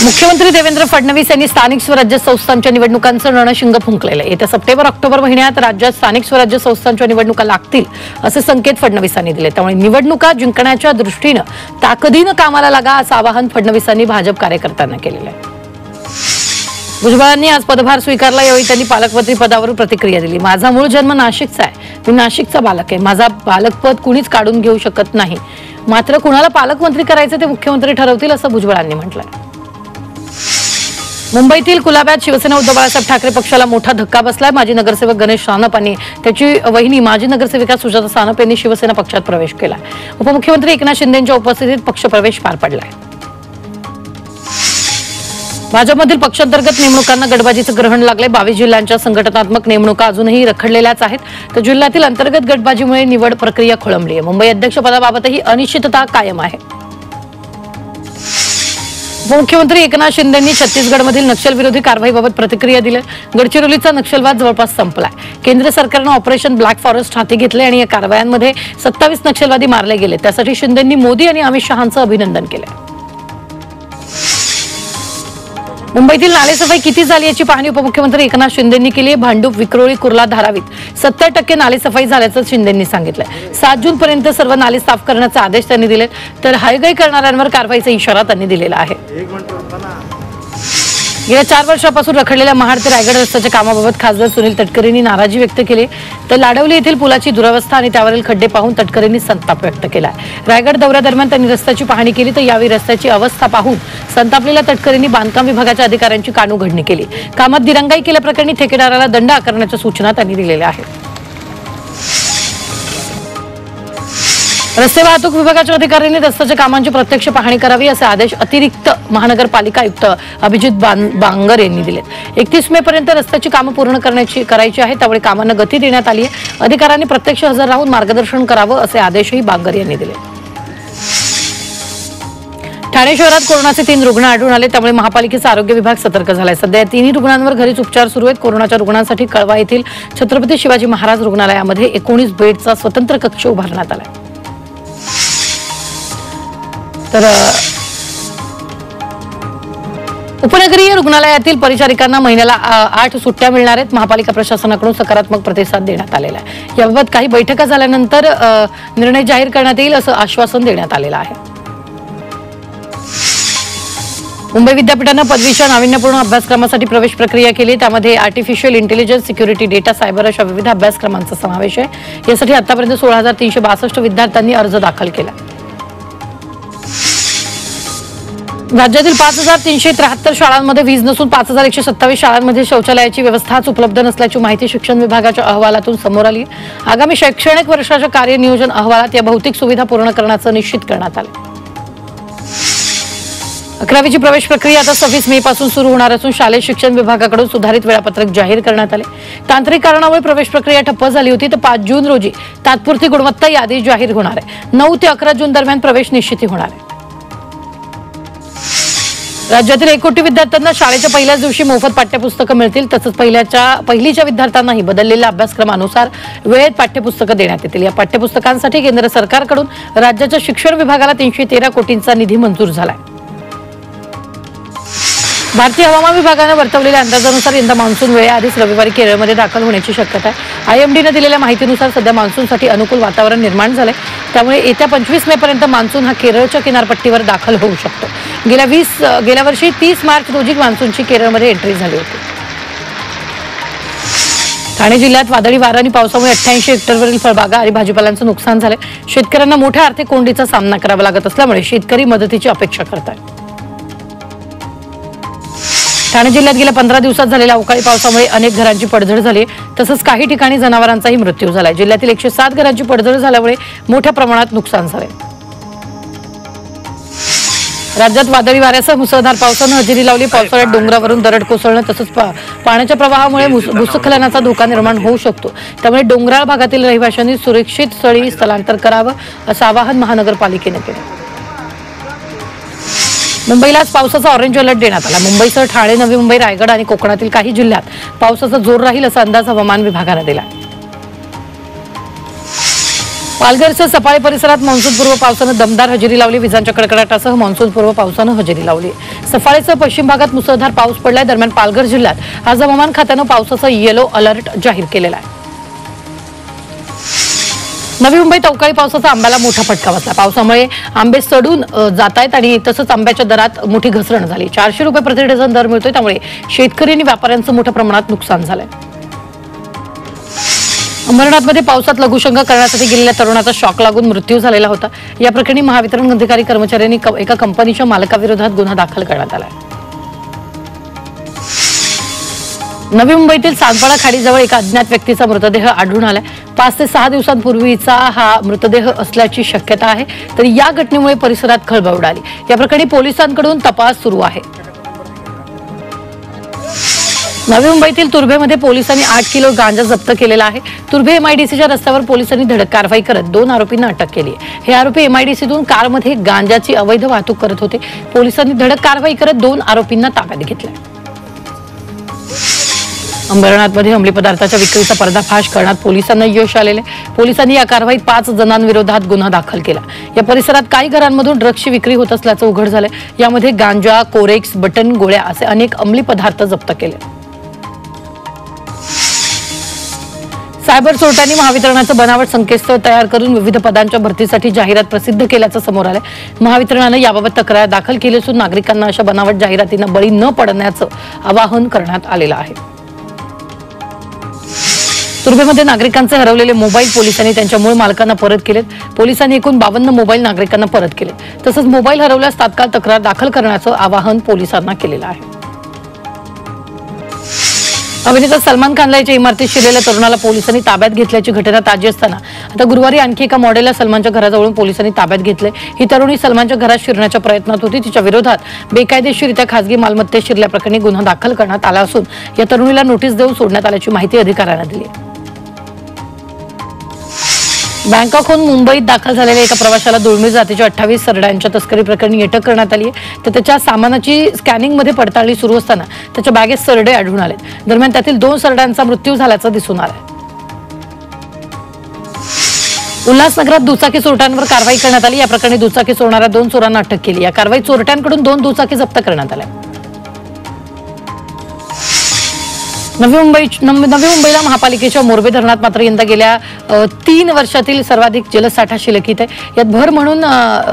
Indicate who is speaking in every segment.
Speaker 1: मुख्यमंत्री देवेंद्र फडणवीस यांनी स्थानिक स्वराज्य संस्थांच्या निवडणुकांचं रणशिंग फुंकलेलं आहे। येत्या सप्टेंबर-ऑक्टोबर महिन्यात राज्यात स्थानिक स्वराज्य संस्थांच्या निवडणुका लागतील असे संकेत फडणवीसांनी दिले। त्यामुळे निवडणुका जिंकण्याच्या दृष्टीने ताकदीने कामाला लागा असं आवाहन फडणवीसांनी भाजप कार्यकर्त्यांना केलेलं आहे। भुजबळांनी आज पदभार स्वीकारला, यावेळी त्यांनी पालकमंत्री पदावर प्रतिक्रिया दिली। माझा मूळ जन्म नाशिकचा आहे, मी नाशिकचा बालक आहे, माझा पालकपद कुणीच काढून घेऊ शकत नाही, मात्र कुणाला पालकमंत्री करायचं ते मुख्यमंत्री ठरवतील असं भुजबळांनी म्हटलंय। मुंबईतील कुलाब्यात शिवसेना उद्धव बाळासाहेब ठाकरे पक्षाला मोठा धक्का बसलाय। माजी नगरसेवक गणेश सानप आणि त्याची वहिनी माजी नगरसेविका सुजाता सानप यांनी शिवसेना पक्षात प्रवेश केला। उपमुख्यमंत्री एकनाथ शिंदेंच्या उपस्थितीत पक्षप्रवेश पार पडलाय। भाजपमधील पक्षांतर्गत नेमणुकांना गटबाजीचं ग्रहण लागले। 22 जिल्ह्यांच्या संघटनात्मक नेमणुका अजूनही रखडलेल्याच आहेत, तर जिल्ह्यातील अंतर्गत गटबाजीमुळे निवड प्रक्रिया खोळंबली आहे। मुंबई अध्यक्षपदाबाबतही अनिश्चितता कायम आहे। उपमुख्यमंत्री एकनाथ शिंदेंनी छत्तीसगडमधील नक्षलविरोधी कारवाईबाबत प्रतिक्रिया दिली। गडचिरोलीचा नक्षलवाद जवळपास संपलाय। केंद्र सरकारने ऑपरेशन ब्लॅक फॉरेस्ट हाती घेतले आणि या कारवायांमध्ये 27 नक्षलवादी मारले गेले। त्यासाठी शिंदेंनी मोदी आणि अमित शहांचं अभिनंदन केलं। मुंबईतील नालेसफाई किती झाली याची पाहणी उपमुख्यमंत्री एकनाथ शिंदेंनी केली। भांडूप, विक्रोळी, कुर्ला, धारावीत 70% नालेसफाई झाल्याचं शिंदेंनी सांगितलंय। 7 जून पर्यंत सर्व नाले साफ करण्याचे आदेश त्यांनी दिले, तर हायगाई करणाऱ्यांवर कारवाईचा इशारा त्यांनी दिलेला आहे। गेल्या 4 वर्षापासून रखडलेल्या महाड ते रायगड रस्त्याच्या कामाबाबत खासदार सुनील तटकरेंनी नाराजी व्यक्त केली, तर लाडवली येथील पुलाची दुरवस्था आणि त्यावरील खड्डे पाहून तटकरेंनी संताप व्यक्त केला। रायगड दौऱ्यादरम्यान त्यांनी रस्त्याची पाहणी केली, तर यावेळी रस्त्याची अवस्था पाहून संतापलेल्या तटकरेंनी बांधकाम विभागाच्या अधिकाऱ्यांची कानउघडणी केली। कामात दिरंगाई केल्याप्रकरणी ठेकेदाराला दंड आकारण्याच्या सूचना त्यांनी दिलेल्या आहेत। रस्ते वाहतूक विभागाच्या अधिकाऱ्यांनी रस्त्याच्या कामांची प्रत्यक्ष पाहणी करावी असे आदेश अतिरिक्त महानगरपालिका आयुक्त अभिजित बांगर यांनी दिले। 31 मे पर्यंत रस्त्याची कामं पूर्ण करायची आहे, त्यामुळे कामांना गती देण्यात आली आहे। अधिकाऱ्यांनी प्रत्यक्ष हजर राहून मार्गदर्शन करावं असे आदेशही बांगर यांनी दिले। ठाणे शहरात कोरोनाचे 3 रुग्ण आढळून आले, त्यामुळे महापालिकेचा आरोग्य विभाग सतर्क झालाय। सध्या 3 रुग्णांवर घरीच उपचार सुरू आहेत। कोरोनाच्या रुग्णांसाठी कळवा येथील छत्रपती शिवाजी महाराज रुग्णालयामध्ये 19 बेडचा स्वतंत्र कक्ष उभारण्यात आलाय। तर उपनगरीय रुग्णालयातील परिचारिकांना महिन्याला 8 सुट्ट्या मिळणार आहेत। महापालिका प्रशासनाकडून सकारात्मक प्रतिसाद देण्यात आलेला आहे। याबाबत काही बैठका झाल्यानंतर निर्णय जाहीर करण्यात येईल असं आश्वासन देण्यात आलेलं आहे। मुंबई विद्यापीठानं पदवीच्या नाविन्यपूर्ण अभ्यासक्रमासाठी प्रवेश प्रक्रिया केली। त्यामध्ये artificial intelligence, security, data, cyber अशा विविध अभ्यासक्रमांचा समावेश आहे। यासाठी आतापर्यंत 16,362 विद्यार्थ्यांनी अर्ज दाखल केला। राज्यातील 5,373 शाळांमध्ये वीज नसून 5,127 शाळांमध्ये शौचालयाची व्यवस्थाच उपलब्ध नसल्याची माहिती शिक्षण विभागाच्या अहवालातून समोर आली। आगामी शैक्षणिक वर्षाच्या कार्यनियोजन अहवालात या भौतिक सुविधा पूर्ण करण्याचं निश्चित करण्यात आलं। 11वीची प्रवेश प्रक्रिया आता 26 मे पासून सुरू होणार असून शालेय शिक्षण विभागाकडून सुधारित वेळापत्रक जाहीर करण्यात आले। तांत्रिक कारणामुळे प्रवेश प्रक्रिया ठप्प झाली होती, तर 5 जून रोजी तात्पुरती गुणवत्ता यादी जाहीर होणार आहे। 9 ते 11 जून दरम्यान प्रवेश निश्चिती होणार आहे। राज्यातील 1 कोटी विद्यार्थ्यांना शाळेच्या पहिल्याच दिवशी मोफत पाठ्यपुस्तकं मिळतील, तसंच पहिलीच्या विद्यार्थ्यांनाही बदललेल्या अभ्यासक्रमानुसार वेळेत पाठ्यपुस्तकं देण्यात येतील। या पाठ्यपुस्तकांसाठी केंद्र सरकारकडून राज्याच्या शिक्षण विभागाला 313 कोटींचा निधी मंजूर झालाय। भारतीय हवामान विभागाने वर्तवलेल्या अंदाजानुसार यंदा मान्सून वेळेआधीच रविवारी केरळमध्ये दाखल होण्याची शक्यता आहे। IMDने दिलेल्या माहितीनुसार सध्या मान्सूनसाठी अनुकूल वातावरण निर्माण झालंय, त्यामुळे येत्या 25 मे पर्यंत मान्सून हा केरळच्या किनारपट्टीवर दाखल होऊ शकतो। गेल्या वर्षी 30 मार्च रोजी मान्सूनची केरळमध्ये एंट्री झाली होती। ठाणे जिल्ह्यात वादळी वारा आणि पावसामुळे 88 हेक्टरवरील फळबागा आणि भाजीपाल्याचं नुकसान झालंय। शेतकऱ्यांना मोठ्या आर्थिक कोंडीचा सामना करावा लागत असल्यामुळे शेतकरी मदतीची अपेक्षा करतात। ठाणे जिल्ह्यात गेल्या 15 दिवसात झालेल्या अवकाळी पावसामुळे अनेक घरांची पडझड झाली, तसंच काही ठिकाणी जनावरांचाही मृत्यू झालाय। जिल्ह्यातील 107 घरांची पडझड झाल्यामुळे मोठ्या प्रमाणात नुकसान झालंय। राज्यात वादळी वाऱ्यासह मुसळधार पावसानं हजेरी लावली। पावसाळ्यात डोंगरावरून दरड कोसळणं तसंच पाण्याच्या प्रवाहामुळे भूस्खलनाचा धोका निर्माण होऊ शकतो, त्यामुळे डोंगराळ भागातील रहिवाशांनी सुरक्षित स्थळी स्थलांतर करावं असं आवाहन महानगरपालिकेने केलं। मुंबईला आज पावसाचा ऑरेंज अलर्ट देण्यात आला। मुंबईसह ठाणे, नवी मुंबई, रायगड आणि कोकणातील काही जिल्ह्यात पावसाचा जोर राहील असा अंदाज हवामान विभागाने दिला। पालघरच्या सफाळे परिसरात मान्सूनपूर्व पावसानं दमदार हजेरी लावली। विजांच्या कडकडाटासह मान्सूनपूर्व पावसानं हजेरी लावली। सफाळेसह पश्चिम भागात मुसळधार पाऊस पडलाय। दरम्यान पालघर जिल्ह्यात आज हवामान खात्यानं पावसाचा येलो अलर्ट जाहीर केलेला आहे। नवी मुंबईत अवकाळी पावसाचा आंब्याला मोठा फटका बसला। पावसामुळे आंबे सडून जातायत आणि तसंच आंब्याच्या दरात मोठी घसरण झाली। 400 रुपये प्रति डझन दर मिळतोय, त्यामुळे शेतकरी आणि व्यापाऱ्यांचं मोठ्या प्रमाणात नुकसान झालंय। अंबरनाथमध्ये पावसात लघुशंका करण्यासाठी गेलेल्या तरुणाचा शॉक लागून मृत्यू झालेला होता। या प्रकरणी महावितरण अधिकारी कर्मचाऱ्यांनी एका कंपनीच्या मालकाविरोधात गुन्हा दाखल करण्यात आला आहे। नवी मुंबईतील सांदपाडा खाडीजवळ एका अज्ञात व्यक्तीचा मृतदेह आढळून आलाय। 5 ते 6 दिवसांपूर्वीचा हा मृतदेह असल्याची शक्यता आहे। तर या घटनेमुळे परिसरात खळबळ उडाली। या प्रकरणी पोलिसांकडून तपास सुरू आहे। नवी मुंबईतील तुर्भेमध्ये पोलिसांनी 8 किलो गांजा जप्त केलेला आहे। तुर्भे एमआयडीसीच्या रस्त्यावर पोलिसांनी धडक कारवाई करत 2 आरोपींना अटक केली आहे। हे आरोपी एमआयडीसीतून कारमध्ये गांजाची अवैध वाहतूक करत होते। पोलिसांनी धडक कारवाई करत 2 आरोपींना ताब्यात घेतले। अंबरनाथमध्ये अंमली पदार्थाच्या विक्रीचा पर्दाफाश करण्यात पोलिसांना यश आलेले। पोलिसांनी या कारवाईत 5 जणांविरोधात गुन्हा दाखल केला। या परिसरात काही घरांमधून ड्रग्सची विक्री होत असल्याचं उघड झालंय। यामध्ये गांजा, कोरेक्स, बटन, गोळ्या असे अनेक अंमली पदार्थ जप्त केले। सायबर चोरट्यांनी महावितरणाचं बनावट संकेतस्थळ तयार करून विविध पदांच्या भरतीसाठी जाहिरात प्रसिद्ध केल्याचं समोर आलंय। महावितरणानं याबाबत तक्रार दाखल केली असून नागरिकांना अशा बनावट जाहिरातींना बळी न पडण्याचं आवाहन करण्यात आलेलं आहे। तुर्भेमध्ये नागरिकांचे हरवलेले मोबाईल पोलिसांनी त्यांच्या मूळ मालकांना परत केलेत। पोलिसांनी एकूण 52 मोबाईल नागरिकांना परत केले। तसंच मोबाईल हरवल्यास तात्काळ तक्रार दाखल करण्याचं आवाहन पोलिसांना केलेलं आहे। अभिनेता सलमान खानला याच्या इमारतीत शिरलेल्या तरुणाला पोलिसांनी ताब्यात घेतल्याची घटना ताजी असताना आता गुरुवारी आणखी एका मॉडेलला सलमानच्या घराजवळून पोलिसांनी ताब्यात घेतले। ही तरुणी सलमानच्या घरात शिरण्याच्या प्रयत्नात होती। तिच्या विरोधात बेकायदेशीररित्या खासगी मालमत्तेत शिरल्याप्रकरणी गुन्हा दाखल करण्यात आला असून या तरुणीला नोटीस देऊन सोडण्यात आल्याची माहिती अधिकाऱ्यांना दिली आहे। बँकॉकहून मुंबईत दाखल झालेल्या एका प्रवाशाला दुर्मिळ जातीच्या 28 सरड्यांच्या तस्करी प्रकरणी अटक करण्यात आली आहे। तर त्याच्या सामानाची स्कॅनिंगमध्ये पडताळणी सुरू असताना त्याच्या बॅगेत सरडे आढळून आले। दरम्यान त्यातील 2 सरड्यांचा मृत्यू झाल्याचं दिसून आलं। उल्हासनगरात दुचाकी चोरट्यांवर कारवाई करण्यात आली। या प्रकरणी दुचाकी चोरणाऱ्या 2 चोरांना अटक केली। या कारवाईत चोरट्यांकडून 2 दुचाकी जप्त करण्यात आल्या। नवी मुंबईला महापालिकेच्या मोरबे धरणात मात्र यंदा गेल्या 3 वर्षातील सर्वाधिक जलसाठा शिल्लकीत आहे। यात भर म्हणून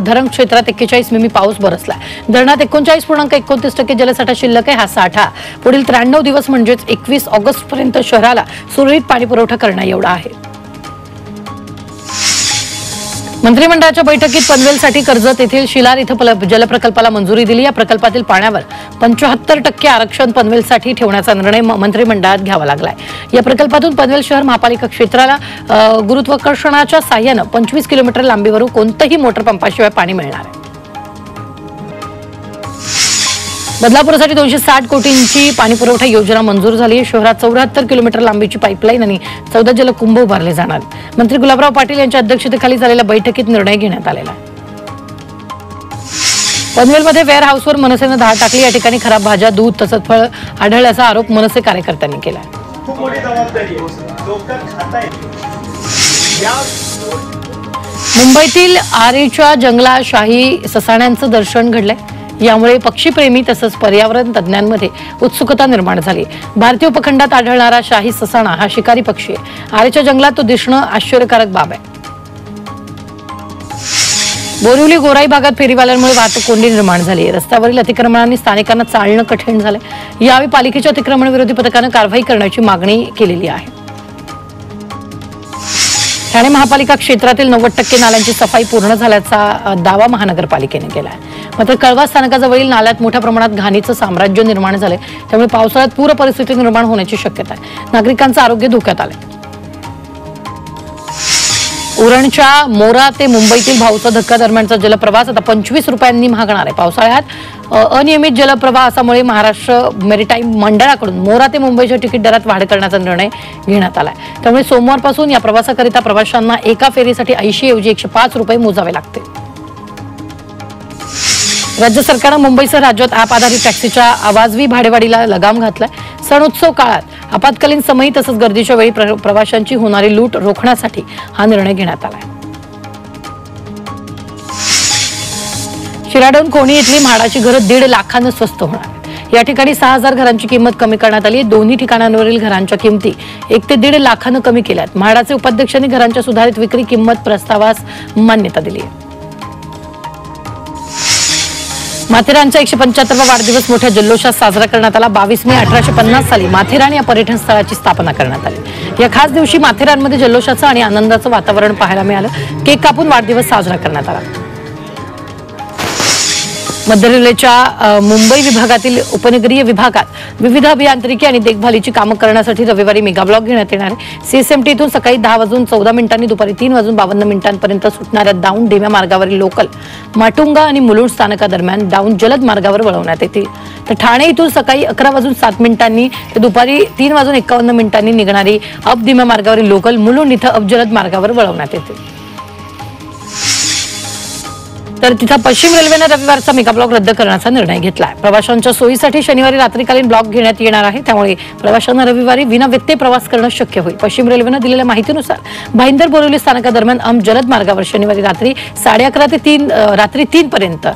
Speaker 1: धरण क्षेत्रात 41 मिमी पाऊस बरसला। धरणात 39.29% जलसाठा शिल्लक आहे। हा साठा पुढील 93 दिवस म्हणजेच 21 ऑगस्ट पर्यंत शहराला सुरळीत पाणी पुरवठा करण्या एवढा आहे। मंत्रिमंडळाच्या बैठकीत पनवेलसाठी कर्जत येथील शिलार इथं जलप्रकल्पाला मंजुरी दिली। या प्रकल्पातील पाण्यावर 75% आरक्षण पनवेलसाठी ठेवण्याचा निर्णय मंत्रिमंडळात घ्यावा लागलाय। या प्रकल्पातून पनवेल शहर महापालिका क्षेत्राला गुरुत्वाकर्षणाच्या साह्यानं 25 किलोमीटर लांबीवरून कोणत्याही मोटर पंपाशिवाय पाणी मिळणार आहे। बदलापूरसाठी 260 कोटींची पाणीपुरवठा योजना मंजूर झाली आहे। शहरात 74 किलोमीटर लांबीची पाईपलाईन आणि 14 जलकुंभ उभारले जाणार। मंत्री गुलाबराव पाटील यांच्या अध्यक्षतेखाली झालेल्या बैठकीत निर्णय घेण्यात आलेला आहे। पनवेलमध्ये वेअर हाऊसवर मनसेनं धाड टाकली। या ठिकाणी खराब भाज्या, दूध तसंच फळ आढळल्याचा आरोप मनसे कार्यकर्त्यांनी केला। मुंबईतील आरेच्या जंगलात शाही ससाण्यांचं दर्शन घडलंय। यामुळे पक्षीप्रेमी तसंच पर्यावरण तज्ञांमध्ये उत्सुकता निर्माण झाली। भारतीय उपखंडात आढळणारा शाही ससाणा हा शिकारी पक्षी आहे। आरेच्या जंगलात तो दिसणं आश्चर्यकारक बाब आहे। बोरिवली गोराई भागात फेरीवाल्यांमुळे वाहतूक कोंडी निर्माण झाली आहे। रस्त्यावरील अतिक्रमणांनी स्थानिकांना चालणं कठीण झालंय। यावेळी पालिकेच्या अतिक्रमण विरोधी पथकानं कारवाई करण्याची मागणी केलेली आहे। ठाणे महापालिका क्षेत्रातील 90% नाल्यांची सफाई पूर्ण झाल्याचा दावा महानगरपालिकेने केला आहे। मात्र कळवा स्थानकाजवळील नाल्यात मोठ्या प्रमाणात घाणीचं साम्राज्य निर्माण झालंय। त्यामुळे पावसाळ्यात पूर परिस्थिती निर्माण होण्याची शक्यता आहे। नागरिकांचं आरोग्य धोक्यात आलंय। उरणच्या मोरा ते मुंबईतील भाऊचा धक्का दरम्यानचा जलप्रवास आता 25 रुपयांनी महागणार आहे। पावसाळ्यात अनियमित जलप्रवाहामुळे महाराष्ट्र मेरीटाईम मंडळाकडून मोरा ते मुंबईच्या तिकीट दरात वाढ करण्याचा निर्णय घेण्यात आलाय। त्यामुळे सोमवारपासून या प्रवासाकरिता प्रवाशांना एका फेरीसाठी 80 ऐवजी 105 रुपये मोजावे लागतील। राज्य सरकारनं मुंबईसह राज्यात ॲप आधारित टॅक्सीच्या आवाजवी भाडेवाढीला लगाम घातलाय। सण उत्सव काळात आपत्कालीन समयी तसंच गर्दीच्या वेळी प्रवाशांची होणारी लूट रोखण्यासाठी हा निर्णय घेण्यात आलाय। शिराडोन कोणी इथली म्हाडाची घरं 1.5 लाखानं स्वस्त होणार। या ठिकाणी 6000 घरांची किंमत कमी करण्यात आली। दोन्ही ठिकाणांवरील घरांच्या किमती 1 ते 1.5 लाखानं कमी केल्यात। म्हाडाचे उपाध्यक्षांनी घरांच्या सुधारित विक्री किंमत प्रस्तावास मान्यता दिली आहे। माथेरानचा 175वा वाढदिवस मोठ्या जल्लोषात साजरा करण्यात आला। 22 मे 1850 साली माथेरान या पर्यटन स्थळाची स्थापना करण्यात आली। या खास दिवशी माथेरानमध्ये जल्लोषाचं आणि आनंदाचं वातावरण पाहायला मिळालं। केक कापून वाढदिवस साजरा करण्यात आला। मध्य रेल्वेच्या मुंबई विभागातील उपनगरीय विभागात विविध अभियांत्रिकी आणि देखभालीची कामं करण्यासाठी रविवारी मेगा ब्लॉक घेण्यात येणार आहे। सीएसएमटी इथून सकाळी 10:14 दुपारी 3:52 सुटणाऱ्या दाऊंड ढेम्या मार्गावरील लोकल माटुंगा आणि मुलुंड स्थानकादरम्यान दाऊंड जलद मार्गावर वळवण्यात येतील। तर ठाणे इथून सकाळी 11:07 ते दुपारी 3:51 निघणारी अप ढेम्या मार्गावरील लोकल मुलुंड इथं अप जलद मार्गावर वळवण्यात येते। तर तिथं पश्चिम रेल्वेने रविवारचा मेगा ब्लॉक रद्द करण्याचा निर्णय घेतलाय। प्रवाशांच्या सोयीसाठी शनिवारी रात्रीकालीन ब्लॉक घेण्यात येणार आहे, त्यामुळे प्रवाशांना रविवारी विनाव्यत्यय प्रवास करणं शक्य होईल। पश्चिम रेल्वेने दिलेल्या माहितीनुसार भाईंदर बोरिवली स्थानकादरम्यान जलद मार्गावर शनिवारी रात्री 11:30 ते रात्री 3 पर्यंत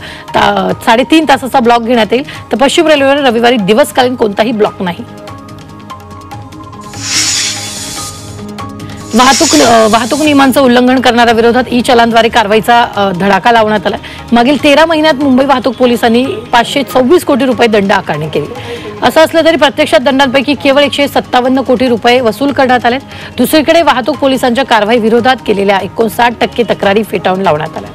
Speaker 1: 3.5 तासाचा ब्लॉक घेण्यात येईल। तर पश्चिम रेल्वेवर रविवारी दिवसकालीन कोणताही ब्लॉक नाही। वाहतूक नियमांचं उल्लंघन करणाऱ्या विरोधात ई चलानद्वारे कारवाईचा धडाका लावण्यात आला। मागील 13 महिन्यात मुंबई वाहतूक पोलिसांनी 526 कोटी रुपये दंड आकारणी केली। असं असलं तरी प्रत्यक्षात दंडांपैकी केवळ 157 कोटी रुपये वसूल करण्यात आले। दुसरीकडे वाहतूक पोलिसांच्या कारवाई विरोधात केलेल्या 59% तक्रारी फेटाळून लावण्यात आल्या।